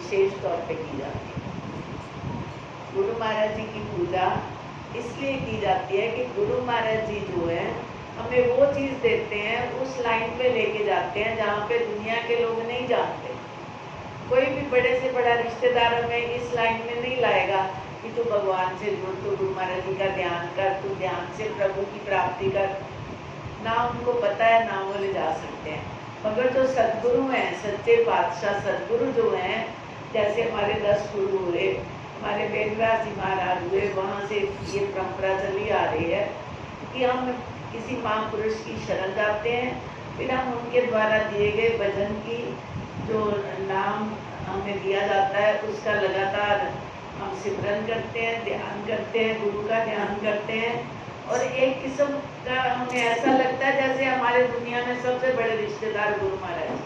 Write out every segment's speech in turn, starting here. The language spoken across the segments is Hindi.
विशेष तौर पे की जाती है। गुरु महाराज जी की पूजा इसलिए की जाती है कि गुरु महाराज जी जो है हमें वो चीज़ देते हैं, उस लाइन पे लेके जाते हैं जहाँ पे दुनिया के लोग नहीं जानते। कोई भी बड़े से बड़ा रिश्तेदार हमें इस लाइन में नहीं लाएगा कि तू भगवान से जुड़, तू गुरु महाराज जी का ध्यान कर, तू ध्यान से प्रभु की प्राप्ति कर। ना उनको पता है, ना वो ले जा सकते हैं। मगर जो सदगुरु हैं, सच्चे पातशाह सदगुरु जो हैं, जैसे हमारे 10 गुरु हुए, हमारे वेदव्यास जी महाराज हुए, वहाँ से ये परंपरा चली आ रही है कि हम किसी महापुरुष की शरण जाते हैं, फिर हम उनके द्वारा दिए गए भजन की जो नाम हमें दिया जाता है उसका लगातार हम सिमरन करते हैं, ध्यान करते हैं, गुरु का ध्यान करते हैं। और एक किस्म का हमें ऐसा लगता है जैसे हमारे दुनिया में सबसे बड़े रिश्तेदार गुरु महाराज।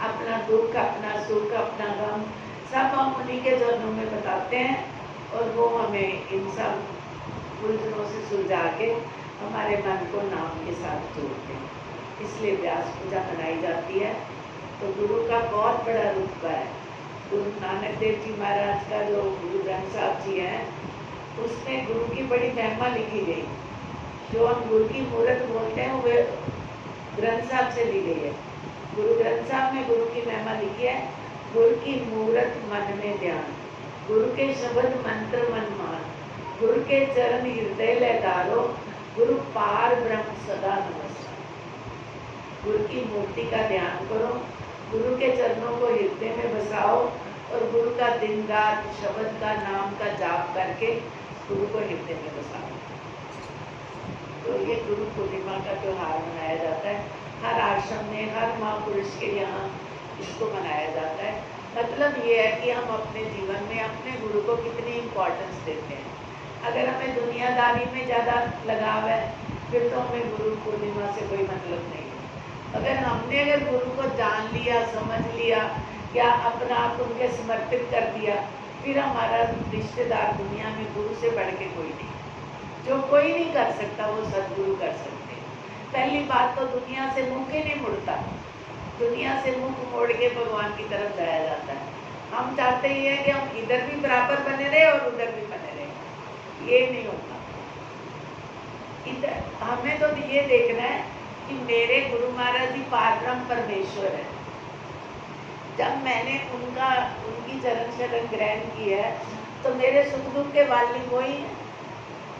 अपना दुख, अपना सुख, अपना गम सब हम उन्हीं के चरणों में बताते हैं और वो हमें इन सब उलझनों से सुलझा के हमारे मन को नाम के साथ जोड़ते हैं। इसलिए व्यास पूजा मनाई जाती है। तो गुरु का बहुत बड़ा रुतबा है। गुरु नानक देव जी महाराज का जो गुरु ग्रंथ साहब जी हैं, उसमें गुरु की बड़ी महिमा लिखी गई। जो हम गुरु की मूर्त बोलते हैं वो ग्रंथ साहब से ली गई है। गुरु ग्रंथ साहब में गुरु की महिमा लिखी है, गुरु की मूर्त मन में ध्यान, गुरु के शब्द मंत्र मन मान, गुरु के चरण हृदय लहकारो, गुरु पार ब्रह्म सदा नमस्कार। गुरु की मूर्ति का ध्यान करो, गुरु के चरणों को हृदय में बसाओ और गुरु का दिन रात शब्द का नाम का जाप करके गुरु को हृदय में बसाओ। तो ये गुरु पूर्णिमा का त्योहार मनाया जाता है। हर आश्रम में, हर महापुरुष के यहाँ इसको मनाया जाता है। मतलब ये है कि हम अपने जीवन में अपने गुरु को कितनी इम्पोर्टेंस देते हैं। अगर हमें दुनियादारी में ज़्यादा लगाव है फिर तो हमें गुरु पूर्णिमा से कोई मतलब नहीं है। अगर गुरु को जान लिया, समझ लिया या अपना आप उनके समर्पित कर दिया, फिर हमारा रिश्तेदार दुनिया में गुरु से बढ़ के कोई नहीं। जो कोई नहीं कर सकता वो सदगुरु कर सकते हैं। पहली बात तो दुनिया से मुख ही नहीं मुड़ता। दुनिया से मुख मोड़ के भगवान की तरफ जाया जाता है। हम चाहते ही हैं कि हम इधर भी बराबर बने रहे और उधर भी बने रहे। ये नहीं होता। इधर हमें तो ये देखना है कि मेरे गुरु महाराज जी पारब्रह्म परमेश्वर है। जब मैंने उनकी चरण शरण ग्रहण की है तो मेरे सुख दुख के वाली वही है।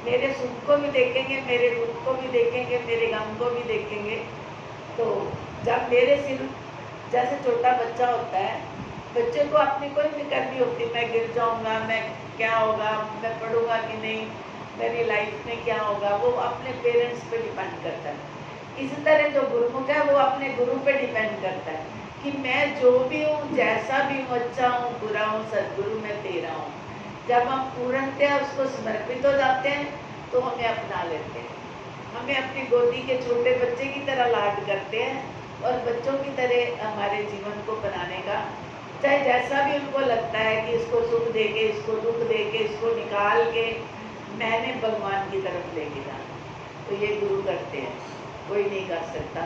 मेरे सुख को भी देखेंगे, मेरे दुख को भी देखेंगे, मेरे गम को भी देखेंगे। तो जब मेरे सिर जैसे छोटा बच्चा होता है, बच्चे को अपनी कोई फिक्र नहीं होती, मैं गिर जाऊंगा, मैं क्या होगा, मैं पढ़ूंगा कि नहीं, मेरी लाइफ में क्या होगा, वो अपने पेरेंट्स पे डिपेंड करता है। इसी तरह जो गुरुमुख है वो अपने गुरु पे डिपेंड करता है कि मैं जो भी हूँ, जैसा भी हूँ, अच्छा हूँ, बुरा हूँ, सदगुरु मैं तेरा हूँ। जब हम पूर्णतः उसको समर्पित हो जाते हैं तो हमें अपना लेते हैं। हमें अपनी गोदी के छोटे बच्चे की तरह लाड करते हैं और बच्चों की तरह हमारे जीवन को बनाने का, चाहे जैसा भी उनको लगता है कि इसको सुख दे के, इसको दुख दे के, इसको निकाल के मैंने भगवान की तरफ लेके जाना, तो ये गुरु करते हैं। कोई नहीं कर सकता।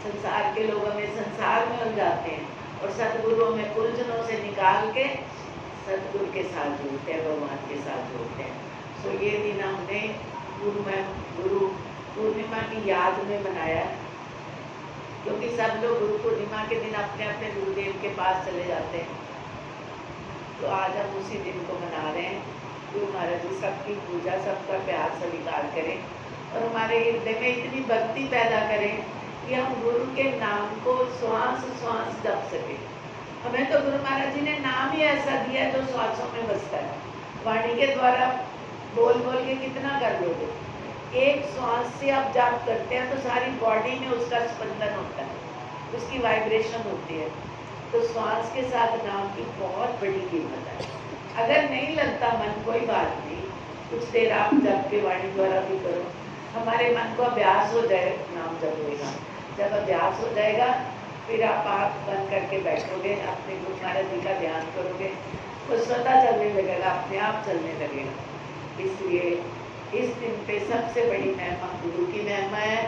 संसार के लोग हमें संसार में उलझाते हैं और सदगुरु हमें उलझनों से निकाल के सदगुरु के साथ जोड़ते हैं, भगवान के साथ जोड़ते हैं। तो ये दिन हमने गुरु पूर्णिमा की याद में मनाया, क्योंकि सब लोग गुरु पूर्णिमा के दिन अपने अपने गुरुदेव के पास चले जाते हैं। तो आज हम उसी दिन को मना रहे हैं। गुरु महाराज जी सबकी पूजा, सबका प्यार स्वीकार करें और हमारे हृदय में इतनी भक्ति पैदा करें कि हम गुरु के नाम को श्वास श्वास जप सके। हमें तो गुरु महाराज जी ने नाम ही ऐसा दिया है जो श्वासों में बसता है। वाणी के द्वारा बोल बोल के कितना कर लोगे। एक श्वास से आप जाप करते हैं तो सारी बॉडी में उसका स्पंदन होता है, उसकी वाइब्रेशन होती है। तो श्वास के साथ नाम की बहुत बड़ी कीमत है। अगर नहीं लगता मन, कोई बात नहीं, कुछ देर आप जप के वाणी द्वारा भी करो। हमारे मन को अभ्यास हो जाए नाम जपेगा। जब अभ्यास हो जाएगा फिर आप आँख बंद करके बैठोगे, अपने गुरु महाराज जी का ध्यान करोगे, वो स्वतः चलने लगेगा, अपने आप चलने लगेगा। इसलिए इस दिन पे सबसे बड़ी महिमा गुरु की महिमा है।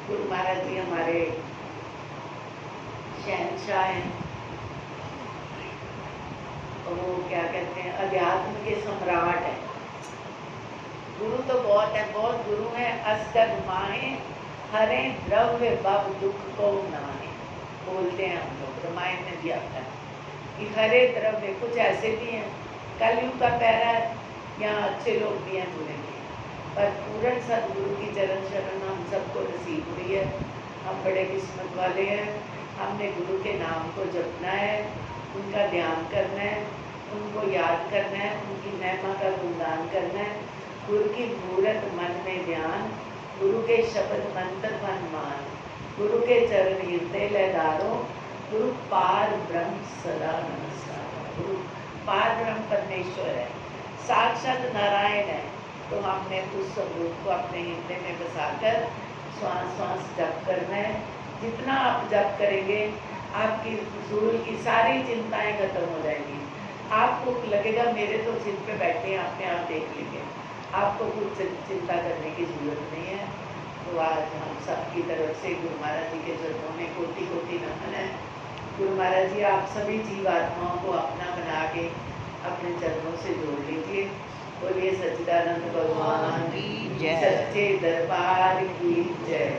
गुरु महाराज जी हमारे शहंशाह हैं। वो क्या कहते हैं, अध्यात्म के सम्राट है। गुरु तो बहुत है, बहुत गुरु है। अस्तर माए हरे द्रव्य बब दुख को नाहे, बोलते हैं हम लोग, रामायण में भी आता है कि हरे द्रव्य। कुछ ऐसे भी हैं, कलयुग का पहरा है, यहाँ अच्छे लोग भी हैं, बुरे भी हैं, पर पूर्ण सदगुरु की चरण शरण हम सबको नसीब हुई है। हम बड़े किस्मत वाले हैं। हमने गुरु के नाम को जपना है, उनका ध्यान करना है, उनको याद करना है, उनकी महिमा का गुणगान करना है। गुरु की मूरत मन में ध्यान, गुरु के शब्द मंत्र मन मान, गुरु के चरण हृदय लहदारो, गुरु पार ब्रह्म सदा नमस्कार। गुरु पार ब्रह्म परमेश्वर है, साक्षात नारायण है। तो हमने उस स्वरूप को अपने हृदय में बसाकर श्वास श्वास जप करना है। जितना आप जप करेंगे, आपकी फजूल की सारी चिंताएं खत्म हो जाएंगी। आपको लगेगा मेरे तो सिर पे बैठे हैं, अपने आप देख लेंगे, आपको कुछ चिंता करने की जरूरत नहीं है। तो आज हम सबकी तरफ से गुरु महाराज जी के चरणों में कोटि कोटि नमन है। गुरु महाराज जी, आप सभी जीवात्माओं को अपना बना के अपने चरणों से जोड़ लीजिए। बोलिए सच्चिदानंद भगवान की जय, सच्चे दरबार की जय,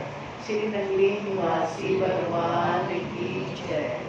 श्री नगरी निवासी भगवान की जय।